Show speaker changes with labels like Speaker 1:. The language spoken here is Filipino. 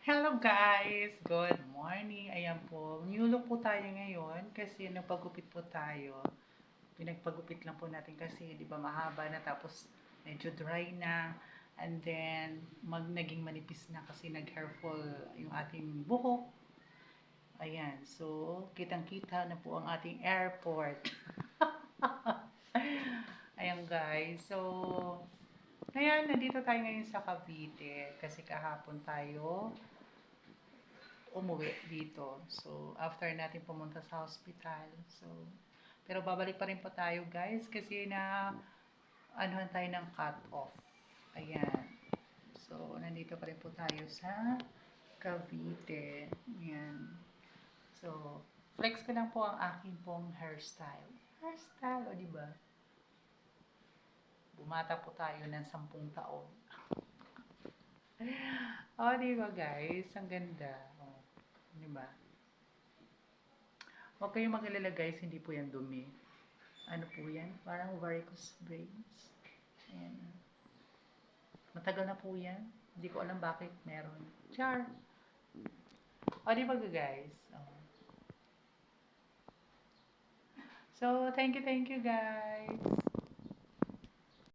Speaker 1: Hello guys! Good morning! Ayan po, new look po tayo ngayon kasi nagpagupit po tayo. Pinagpagupit lang po natin kasi di ba mahaba na tapos medyo dry na and then naging manipis na kasi nag-hair fall yung ating buhok. Ayan, so kitang-kita na po ang ating airport. Ayan guys, so ngayon nandito tayo ngayon sa Cavite kasi kahapon tayo umuwi dito. So, after natin pumunta sa hospital. So, pero babalik pa rin po tayo guys kasi na anuhan tayo ng cut-off. Ayan. So, nandito pa rin po tayo sa Cavite. Ayan. So, flex ko lang po ang aking pong hairstyle. Hairstyle, o diba? Bumata po tayo ng 10 taon. O, diba guys? Ang ganda. O, diba? Huwag kayong mag-alala guys, hindi po yan dumi. Ano po yan? Parang varicose veins. Ayan. Matagal na po yan. Hindi ko alam bakit meron. Char! O, di ba guys? Oh. So, thank you guys.